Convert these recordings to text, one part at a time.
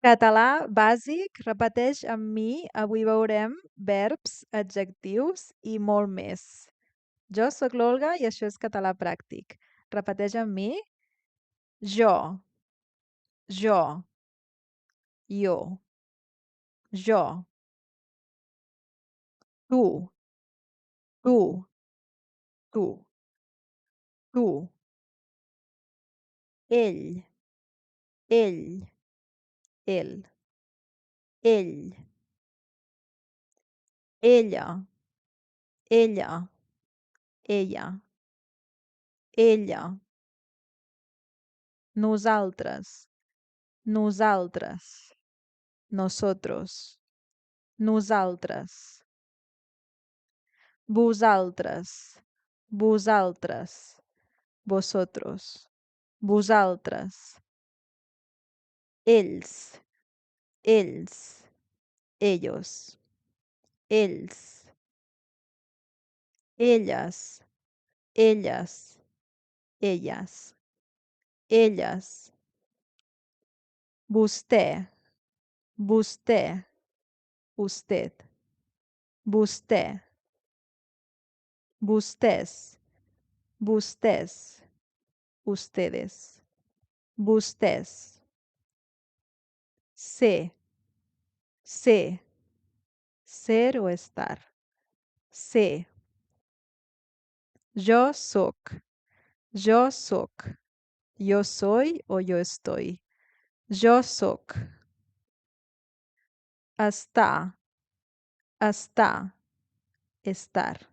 Català bàsic, repeteix amb mi, avui veurem verbs, adjectius i molt més. Jo sóc l'Olga i això és Català Pràctic. Repeteix amb mi. Jo, jo, jo, jo, tu, tu, tu, tu, ell, ell, ell, ell, ella, ella, ella, ella, nosaltres, nosaltres, nosotros, nosaltres, vosaltres, vosaltres, vosotros, vosaltres, ells, ells, ellos, ells, elles, ellas, ellas, ellas, vostè, vostè, usted, vostè, vostès, vostès, ustedes, vostès, sé, sé, ser o estar, sé, yo soc, yo soc, yo soy o yo estoy, yo soc, està, està, estar,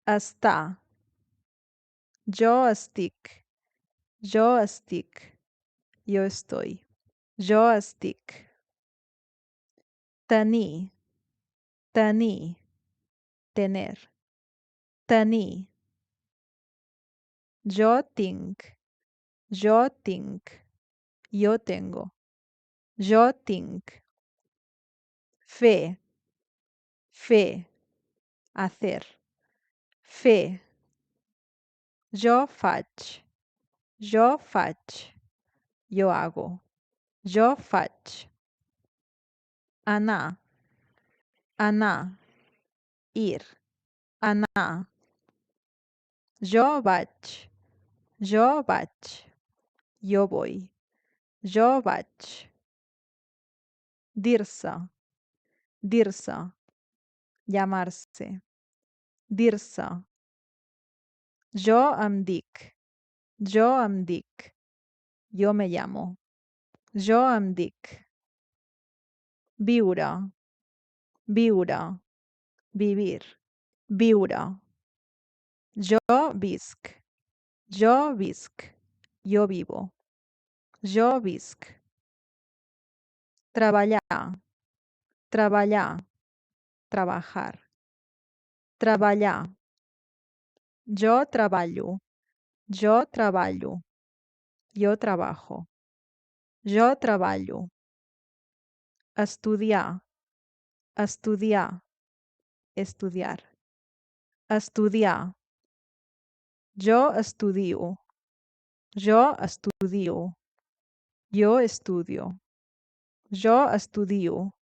està, jo estic, jo estic, jo estoy, jo estic, tenir, tenir, tener, tenir, jo tinc, jo tinc, yo tengo, jo tinc, fer, fer, hacer, fer, jo faig, jo faig, yo hago, jo faig, anar, anar, ir, anar, jo vaig, jo vaig, yo voy, jo vaig, dir-se, dir-se, llamarse, dir-se, jo em dic, jo em dic, yo me llamo, jo em dic, viure, viure, vivir, viure, jo visc, jo visc, yo vivo, jo visc, treballar, treballar, trabajar, treballar, jo treballo, jo treballo, yo trabajo, jo treballo, estudiar, estudiar, estudiar, estudiar, jo estudio, jo estudio, yo estudio, jo estudio,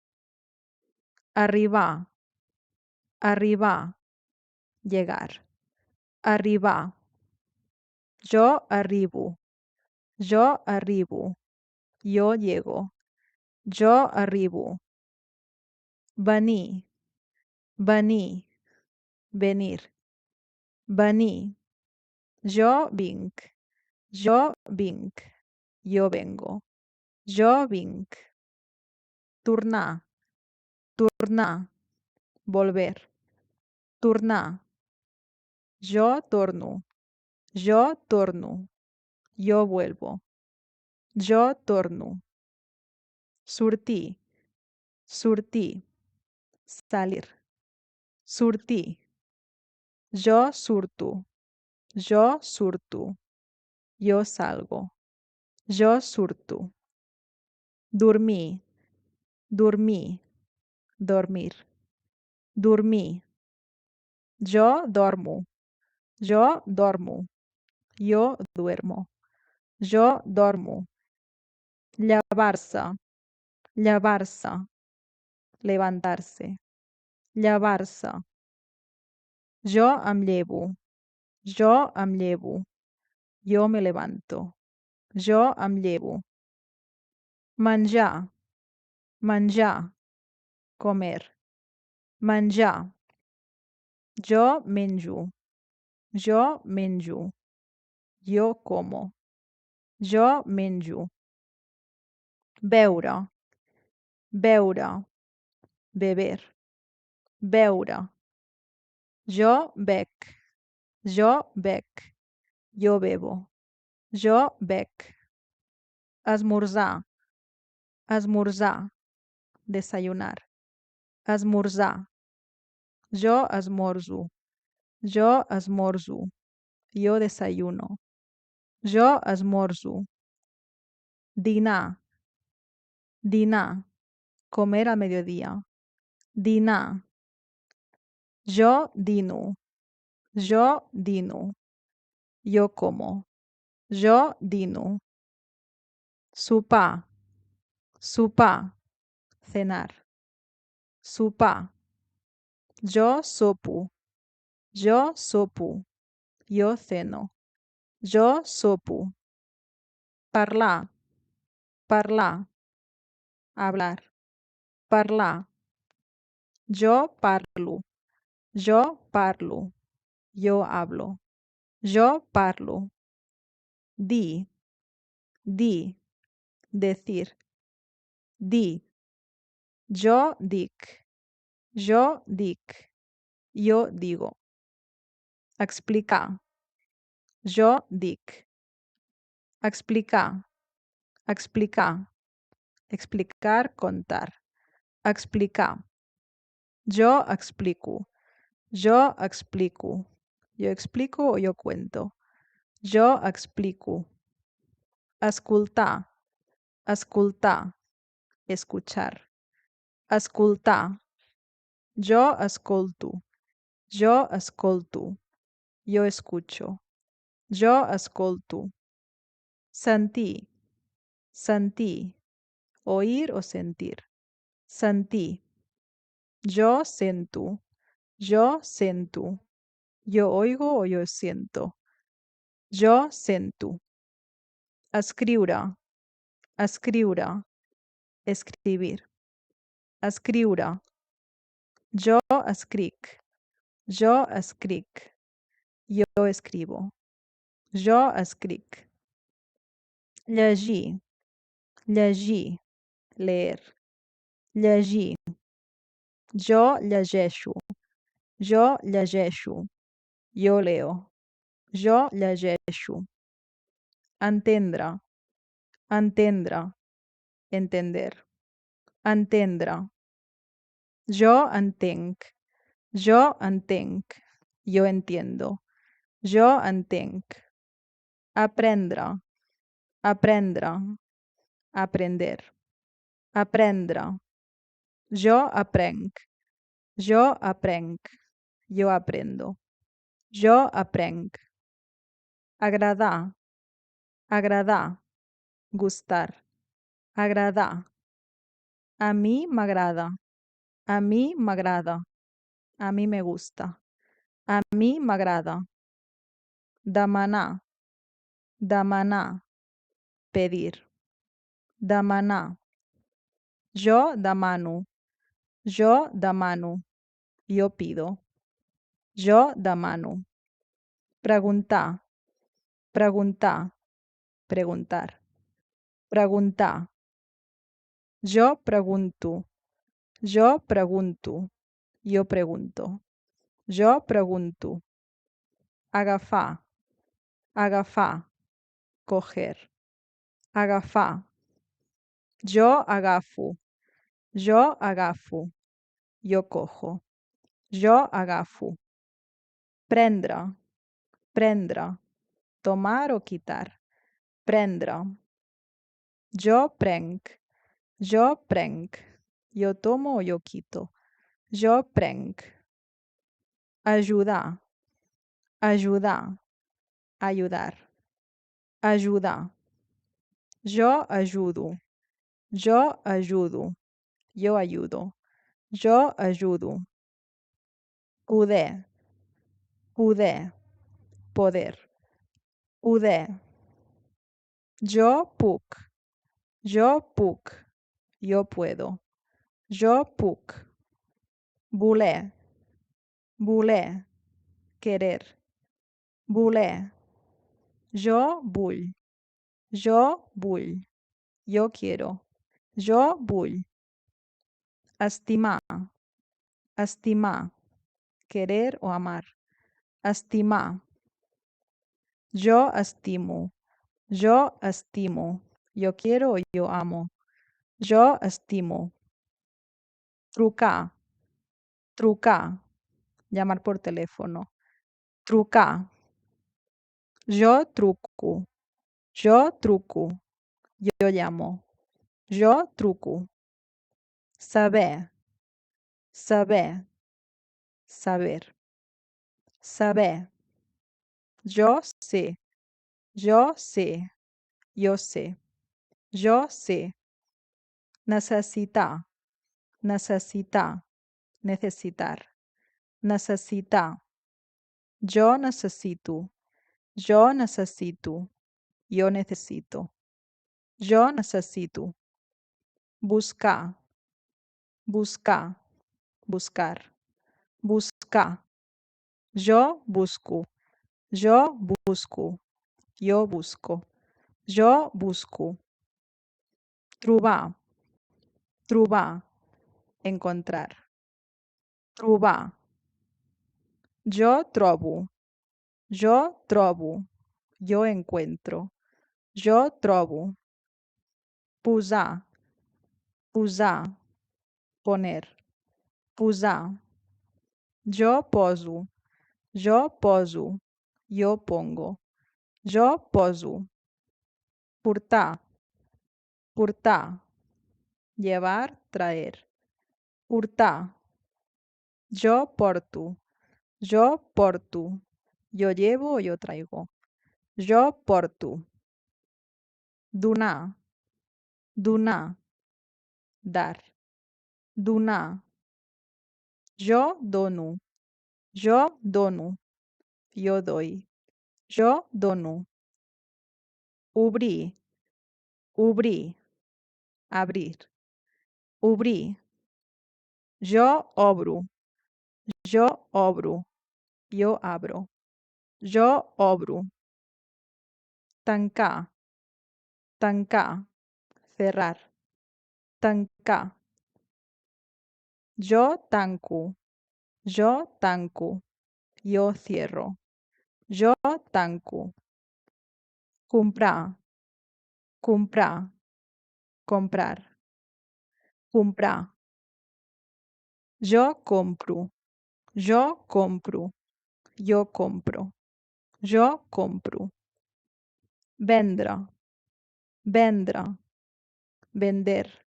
arribar, arribar, llegar, arribar, jo arribo, yo arribo, yo llego, jo arribo, venir, venir, venir, venir, jo vinc, jo vinc, yo vengo, jo vinc, tornar, tornar, volver, tornar, jo torno, jo torno, yo vuelvo, jo torno, sortir, sortir, salir, sortir, jo surto, jo surto, yo salgo, jo surto, dormir, dormir, dormir, dormir, jo dormo, yo dormo, yo duermo, jo dormo, llevar-se, llevar-se, levantar-se, llevar-se. Jo em llevo, jo em llevo, jo me levanto, jo em llevo. Menjar, menjar, comer, menjar. Jo menjo, jo menjo, jo como, jo menjo. Beure, beure, beber, beure. Jo bec, jo bec, jo bebo, jo bec. Esmorzar, esmorzar, desayunar, esmorzar. Jo esmorzo, jo esmorzo, jo desayuno, jo esmorzo. Dinar, dinar, comer a mediodía, dinar. Jo dino, jo dino, jo como, jo dino. Sopar, sopar, cenar, sopar. Jo sopo, jo sopo, jo ceno, jo sopo. Parlar, parlar, hablar, parlar. Jo parlo, jo parlo, jo hablo, jo parlo. Di, di, decir, di. Jo dic, jo dic, jo digo. Explicar, jo dic. Explicar, explicar, explicar, contar. Explicar. Jo explico, jo explico. Jo explico o jo cuento. Jo explico. Escoltar, escoltar, escuchar. Escoltar. Jo escolto, jo escolto, jo escucho. Jo escolto. Sentir, sentir, oír o sentir. Sentir. Jo sento, jo sento. Jo oigo o jo siento. Jo sento. Escriure, escriure, escribir. Escriure. Jo escric, jo escric. Jo escribo. Jo escric. Llegir, llegir, leer. Llegir. Jo llegeixo, jo llegeixo. Jo leo, jo llegeixo. Entendre, entendre, entender. Entendre. Jo entenc, jo entenc. Jo entiendo. Jo entenc. Aprendre, aprendre, aprender. Aprendre. Jo aprenc, jo aprenc. Jo aprendo. Jo aprenc. Agradar, agradar, gustar. Agradar. A mi m'agrada, a mi m'agrada. A mi me gusta. A mi m'agrada. Demanar, demanar, pedir. Demanar. Jo demano, jo demano. Jo pido. Jo demano. Preguntar, preguntar, preguntar. Preguntar. Jo pregunto, jo pregunto. Jo pregunto. Jo pregunto. Agafar, agafar, coger. Agafar. Jo agafo, jo agafo. Jo cojo. Jo agafo. Prendre, prendre. Tomar o quitar. Prendre. Jo prenc, jo prenc. Jo tomo o jo quito. Jo prenc. Ajudar, ajudar, ayudar. Ajudar. Jo ajudo, yo ayudo, yo ayudo, yo ayudo. Poder, poder, poder, poder. Jo puc, jo puc, jo puedo, jo puc. Voler, voler, querer, voler. Jo vull, jo vull, jo quiero, jo vull. Estimar, estimar, querer o amar. Estimar. Yo estimo, yo estimo. Yo quiero o yo amo. Yo estimo. Trucar, trucar. Llamar por teléfono. Trucar. Yo truco, yo truco. Yo llamo. Yo truco. Saber, saber, saber, saber. Yo sé, yo sé, yo sé, yo sé. Necesitar, necesitar, necesitar, necesitar. Yo necesito, yo necesito, yo necesito, yo necesito. Buscar, buscar, buscar, buscar. Yo busco, yo busco, yo busco, yo busco. Trobar, trobar, encontrar. Trobar. Jo trobo, jo trobo, jo encuentro, jo trobo. Posar, posar, poner, posar. Jo poso, jo poso, jo pongo, jo poso. Portar, portar, llevar, traer. Portar. Jo porto, jo porto, yo llevo o yo traigo. Jo porto. Donar, donar, dar. Donar. Jo dono, jo dono, jo doy, jo dono. Obrir, obrir, abrir, obrir. Jo obro, jo obro, jo abro, jo obro. Tancar, tancar, cerrar, tancar. Jo tanco, jo tanco, yo cierro, jo tanco. Comprar, comprar, comprar, comprar. Jo compro, jo compro, jo compro, jo compro. Vendre, vendre, vender,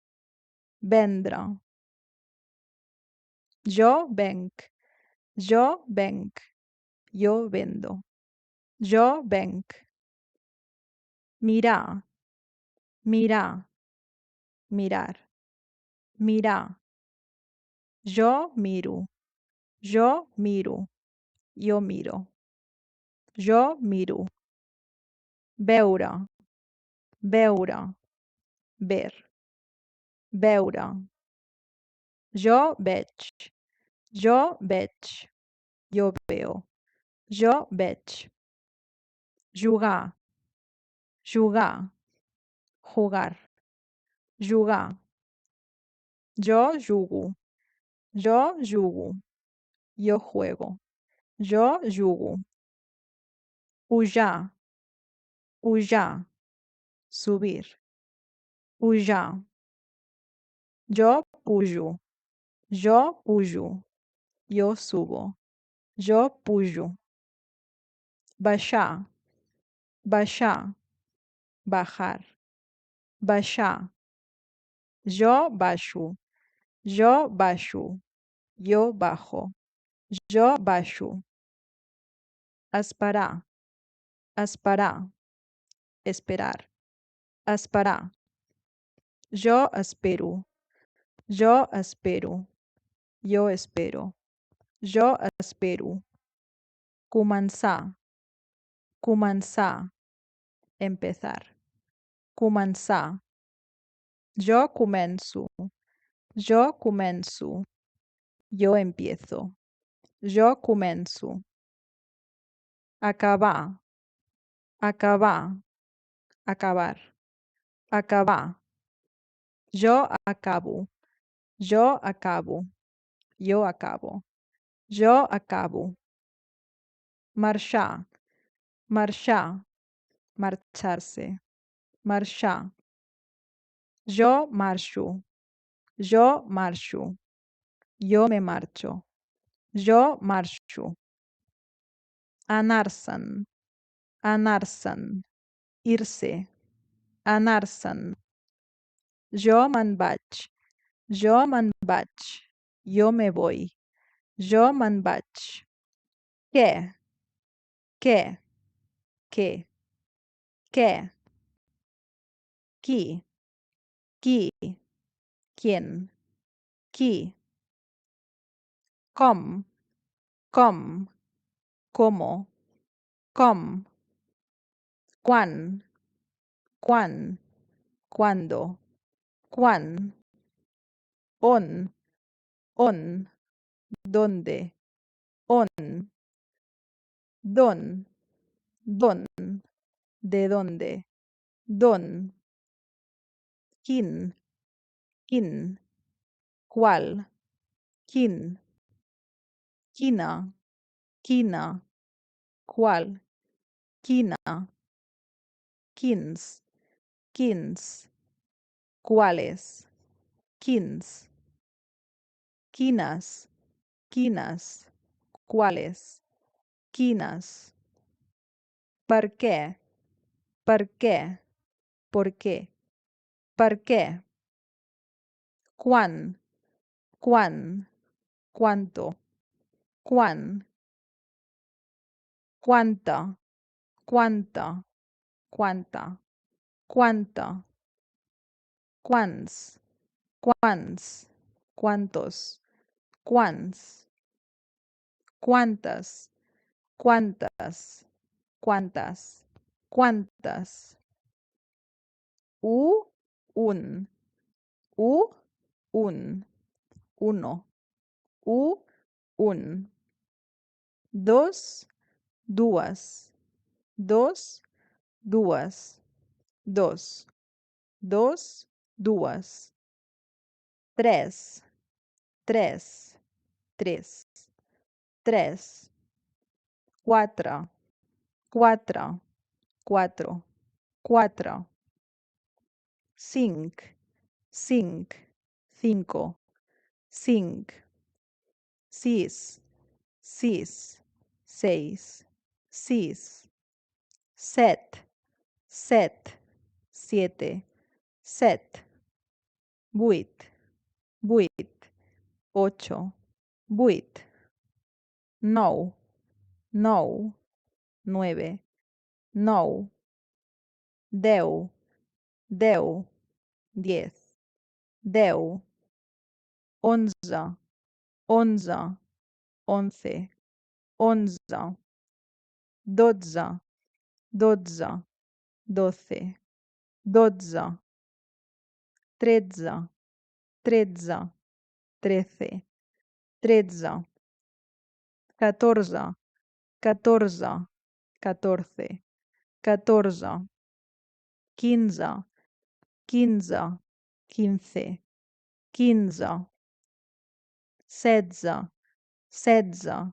vendre. Jo venc, jo venc, jo vendo, jo venc. Mirar, mirar, mirar, mirar. Jo miro, jo miro, jo miro, jo miro. Veure, veure, ver, veure. Jo veig, jo veig, jo veo, jo veig. Jugar, jugar, jugar, jugar. Jo jugo, jo jugo, jo juego, jo jugo. Pujar, pujar, subir, pujar. Jo pujo, jo pujo, yo subo, jo pujo. Baixar, baixar, bajar, baixar. Jo baixo, jo baixo, yo bajo, jo baixo. Esperar, esperar, esperar, esperar. Jo espero. Jo espero. Jo espero. Jo espero. Començar. Començar. Empezar. Començar. Jo començo. Jo començo. Jo empiezo. Jo començo. Acabar. Acabar. Acabar. Acabar. Jo acabo. Jo acabo. Jo acabo. Jo acabo. Marxar. Marxar. Marxar-se. Marxar. Jo marxo. Jo marxo. Jo me marxo. Jo marxo. Anar-se'n. Anar-se'n. Ir-se. Anar-se'n. Jo me'n vaig. Jo me'n vaig. Jo me voy. Jo me'n vaig. Què? Què? Què? Què? Qui? Qui? ¿Quién? Qui? Com? Com? ¿Cómo? Com? Quan? Quan? ¿Cuándo? Quan? On? On? ¿Dónde? On? Don? Don? ¿De dónde? Don? ¿Quién? ¿Quién? ¿Cuál? ¿Quién? ¿Quina? ¿Quina? ¿Cuál? ¿Quina? Quins? Quins? ¿Cuáles? Quins? Quinas? Quinas? ¿Cuáles? Quinas? Per què? Per què? ¿Por qué? Per què? Quan? Quan? ¿Cuánto? Quan? Quanta? Quanta? Quanta? Quanta? Quants? Quants? Quantos? Quants? Quantes? Quantes? Quantes? Quantes? Un. Un. Uno. Un. Dos. Dues. Dos. Dues. Dos. Dos. Dues. Tres. Tres. Tres. Tres. Quatre. Quatre. Cuatro. Quatre. Cinc. Cinc. Cinco. Cinc. Sis. Sis. Seis. Sis. Set. Set. Siete. Set. Vuit. Vuit. Ocho. Vuit. Nou. Nou. Nueve. Nou. Deu. Deu. Diez. Deu. Onze. Onze. Once. Onze. Dotze. Dotze. Doce. Dotze. Tretze. Tretze. Trece. Tretze. Catorze. Catorze. Catorce. Catorze. Quinze. Quinze. Quince. Quinze. Setze. Setze.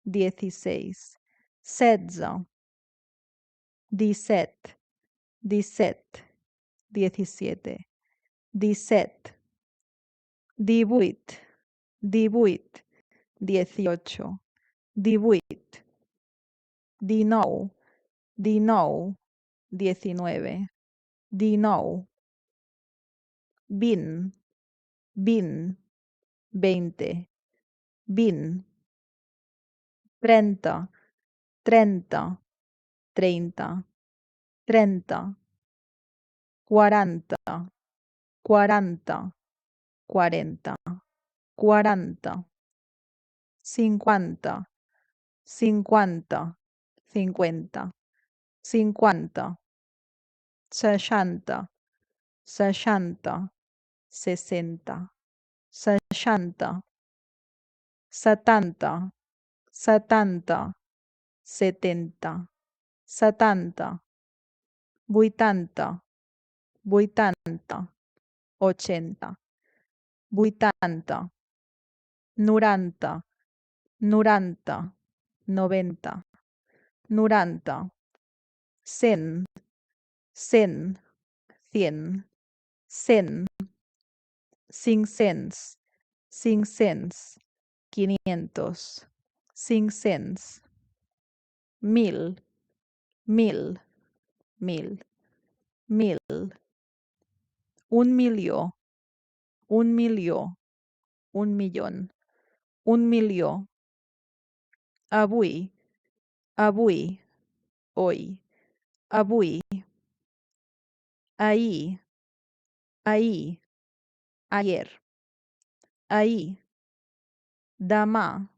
Dieciséis. Setze. Disset. Disset. Diecisiete. Disset. Divuit. Divuit. Dieciocho. Divuit. Dinou. Dinou. Diecinueve. Dinou. Vint. Vint. Veinte. Vint. Trenta. Trenta. Treinta. Trenta. Quaranta. 40, 40, 40, 50, 50, 50, 50, 60, 60, 60, 60, 70, 70, 70, 70, 80, 80, 80, 80, 90, 90, 90, 90, 100, 100, 100, 100, 500, 500, 500, 500, 1000, 1000, 1000, 1000, 1.000.000, 1.000.000, 1.000.000, 1.000.000, avui, avui, hoy, avui, ahir, ahir, ayer, ahir, demà,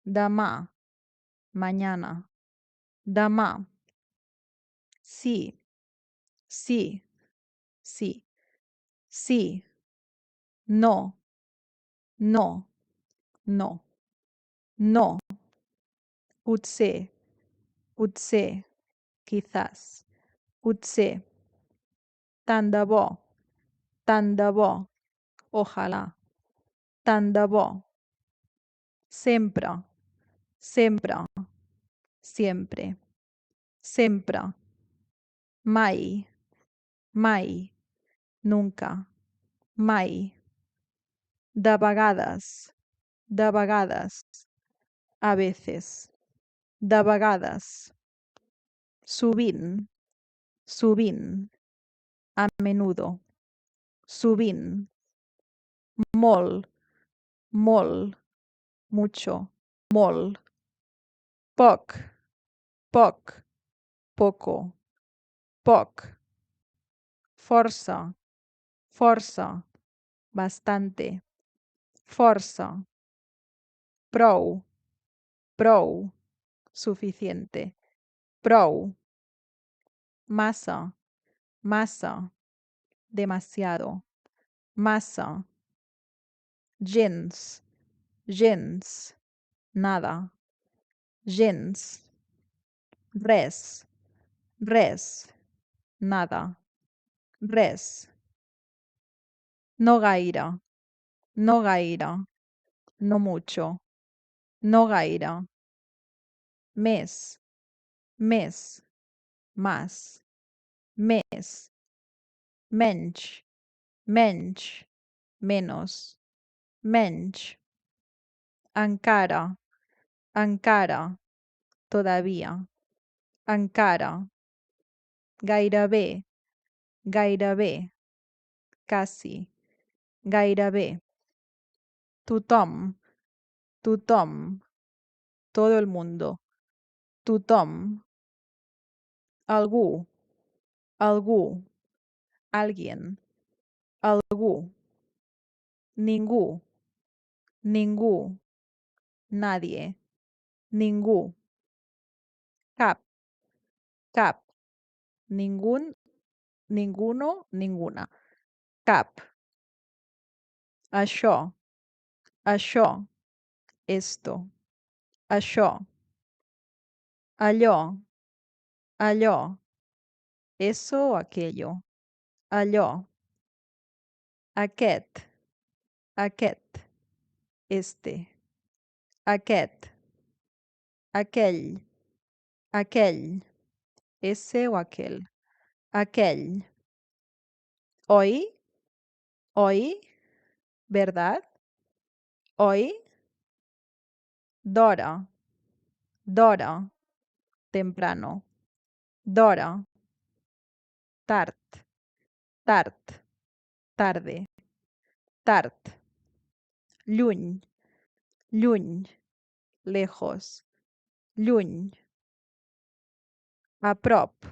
demà, mañana, demà, sí, sí, sí, sí, no, no, no, no, potser, potser, quizás, potser, tant de bo, tant de bo, ojalá, tant de bo, sempre, sempre, siempre, sempre, mai, mai, nunca, mai, de vegades, a veces, de vegades, sovint, sovint, a menudo, sovint, molt, molt, mucho, molt, poc, poc, poco, poc, força, força, bastante, força, prou, prou, suficiente, prou, massa, massa, demasiado, massa, gens, gens, nada, gens, res, res, nada, res, no gaire, no gaire, no mucho, no gaire, més, més, más, més, menys, menys, menos, menys, encara, encara, todavía, encara, gairebé, gairebé, casi, gairebé, tothom, tothom, todo el mundo, tothom, algú, algú, alguien, algú, ningú, ningú, nadie, ningú, cap, cap, ningún, ninguno, ninguna, cap, això, això, esto, això, allò, allò, eso o aquello, allò, aquest, aquest, este, aquest, aquell, aquell, ese o aquel, aquell, hoy, hoy, ¿verdad? Hoy, d'hora, d'hora, temprano, d'hora, tard, tard, tarde, tard, lluny, lluny, lejos, lluny, a prop,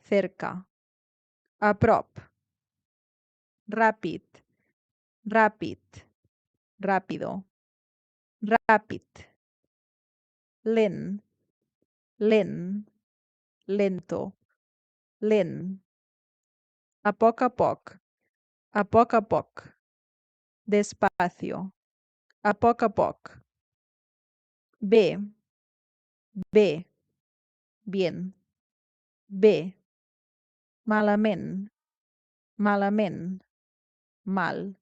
cerca, A prop. Ràpid. Ràpid. Ràpido. Ràpid. Lent. Lent. Lento. Lent. A poc a poc. A poc a poc. Despacio. A poc a poc. Bé. Bé. Bien. Bé. Malament. Malament. Mal.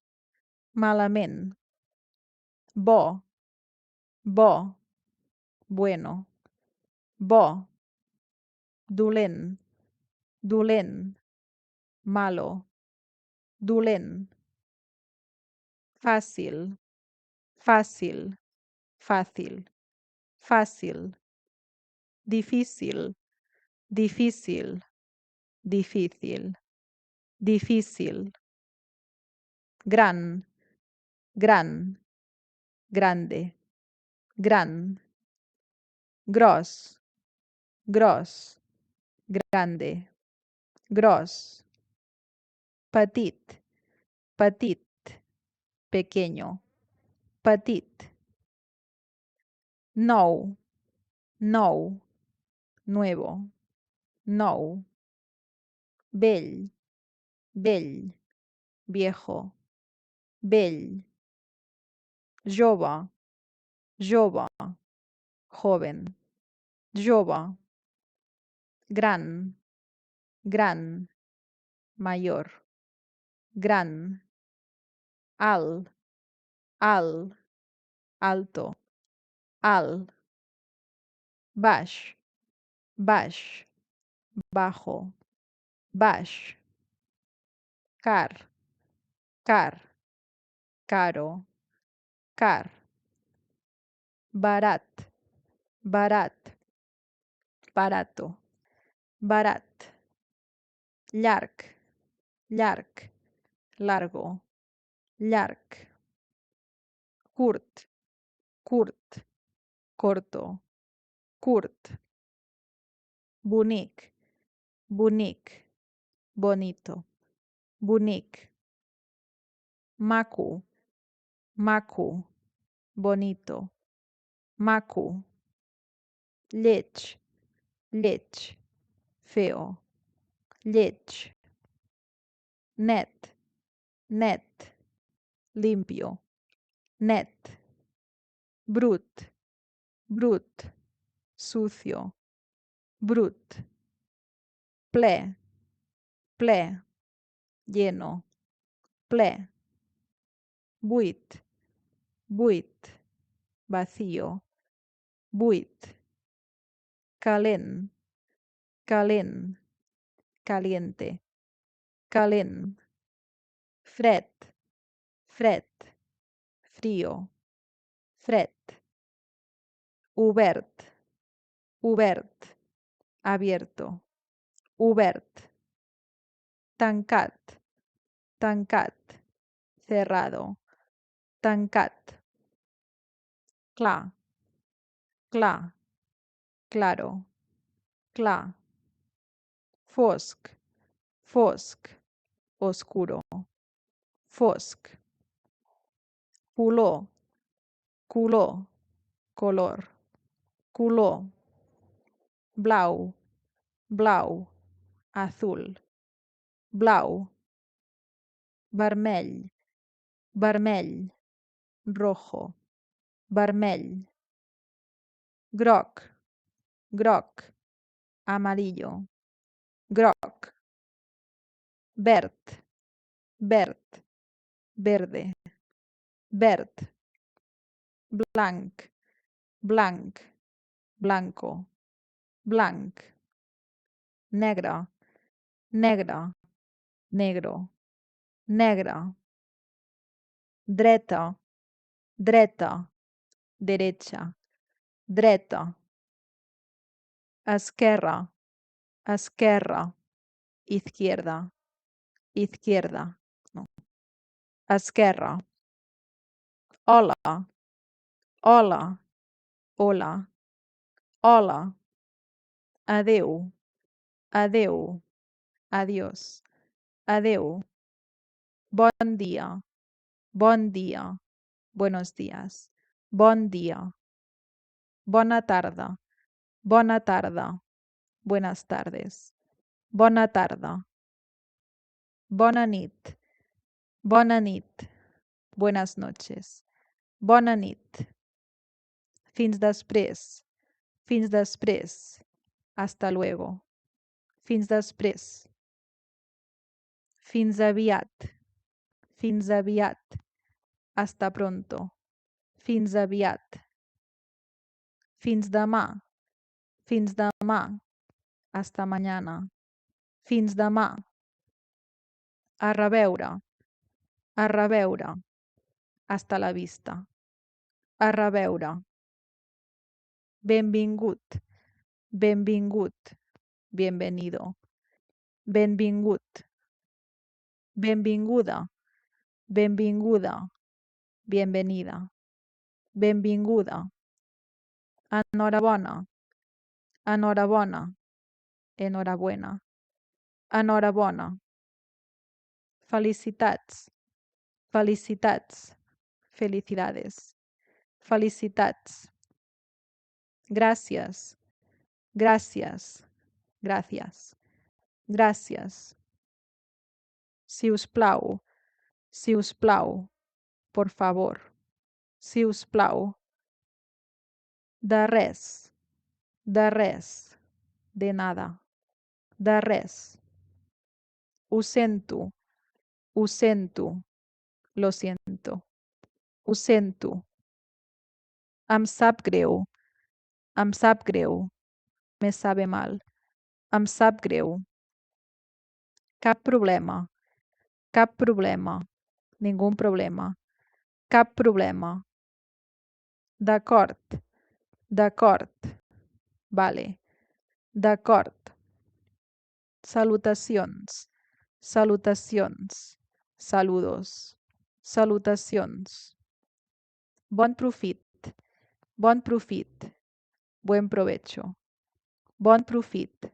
Malament. Bo. Bo. Bueno. Bo. Dolent. Dolent. Malo. Dolent. Fàcil. Fàcil. Fàcil. Fàcil. Difícil. Difícil. Difícil. Difícil. Gran. Gran. Grande. Gran. Gros. Gros. Grande. Gros. Petit. Petit. Pequeño. Petit. Nou. Nou. Nuevo. Nou. Vell. Vell. Viejo. Vell. Jove. Jove. Joven. Jove. Gran. Gran. Mayor. Gran. Alt. Alt. Alto. Alt. Baix. Baix. Bajo. Baix. Car. Car. Caro. Car. Barat. Barat. Barato. Barat. Llarg. Llarg. Largo. Llarg. Curt. Curt. Corto. Curt. Bonic. Bonic. Bonito. Bonic. Maco. Maco. Bonito. Maco. Lleig. Lleig. Feo. Lleig. Net. Net. Limpio. Net. Brut. Brut. Sucio. Brut. Ple. Ple. Lleno. Ple. Buit. Buit. Vacío. Buit. Calent. Calent. Caliente. Calent. Fred. Fred. Frío. Fred. Obert. Obert. Abierto. Obert. Tancat. Tancat. Cerrado. Tancat. Clar. Clar. Claro. Clar. Fosc. Fosc. Oscuro. Fosc. Color. Color. Color. Color. Blau. Blau. Azul. Blau. Vermell. Vermell. Rojo. Vermell. Groc. Groc. Amarillo. Groc. Verd. Verd. Verde. Verd. Blanc. Blanc. Blanco. Blanc. Negre. Negre. Negro. Negre. Dreta. Dreta. Derecha. Dreta. Esquerra. Esquerra. Izquierda. Izquierda. No. Esquerra. Hola. Hola. Hola. Hola. Adeu. Adeu. Adiós. Adeu. Bon dia. Bon dia. Buenos días. Bon dia. Bona tarda. Bona tarda. Buenas tardes. Bona tarda. Bona nit. Bona nit. Buenas noches. Bona nit. Fins després. Fins després. Hasta luego. Fins després. Fins aviat. Fins aviat. Hasta pronto. Fins aviat. Fins demà. Fins demà. Hasta mañana. Fins demà. A reveure. A reveure. Hasta la vista. A reveure. Benvingut. Benvingut. Bienvenido. Benvingut. Benvinguda. Benvinguda. Bienvenida. Benvinguda. Enhorabona. Enhorabona. Enhorabuena. Enhorabona. Felicitats. Felicitats. Felicidades. Felicitats. Gràcies. Gràcies. Gracias. Gràcies. Si us plau. Si us plau. Por favor. Si us plau. De res. De res. De nada. De res. Ho sento. Ho sento. Lo siento. Ho sento. Em sap greu. Em sap greu. Me sabe mal. Em sap greu. Cap problema. Cap problema. Ningún problema. Cap problema. D'acord. D'acord. Vale. D'acord. Salutacions. Salutacions. Saludos. Salutacions. Bon profit. Bon profit. Buen provecho. Bon profit.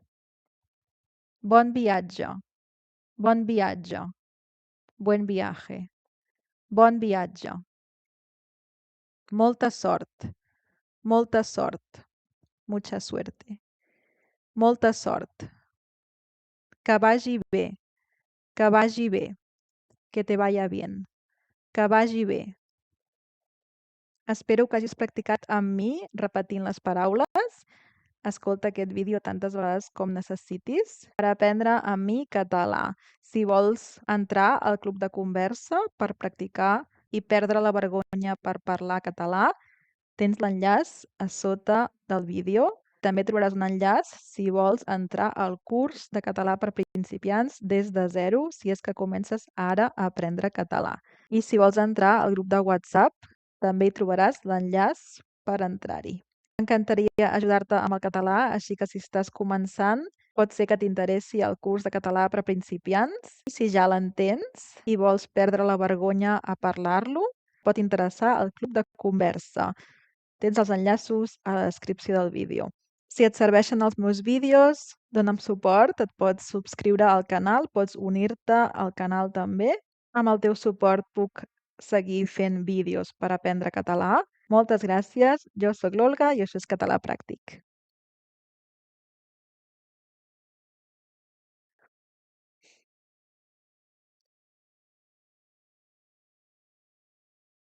Bon viatge. Bon viatge. Buen viaje. Bon viatge. Molta sort. Molta sort. Mucha suerte. Molta sort. Que vagi bé. Que vagi bé. Que te vaya bien. Que vagi bé. Espero que hagis practicat amb mi repetint les paraules. Escolta aquest vídeo tantes vegades com necessitis per aprendre amb mi català. Si vols entrar al club de conversa per practicar i perdre la vergonya per parlar català, tens l'enllaç a sota del vídeo. També trobaràs un enllaç si vols entrar al curs de català per principiants des de zero, si és que comences ara a aprendre català. I si vols entrar al grup de WhatsApp, també hi trobaràs l'enllaç per entrar-hi. M'encantaria ajudar-te amb el català, així que si estàs començant, pot ser que t'interessi el curs de català per principiants. Si ja l'entens i vols perdre la vergonya a parlar-lo, pot interessar el club de conversa. Tens els enllaços a la descripció del vídeo. Si et serveixen els meus vídeos, dona'm suport, et pots subscriure al canal, pots unir-te al canal també. Amb el teu suport puc seguir fent vídeos per aprendre català. Moltes gràcies, jo sóc l'Olga i això és Català Pràctic.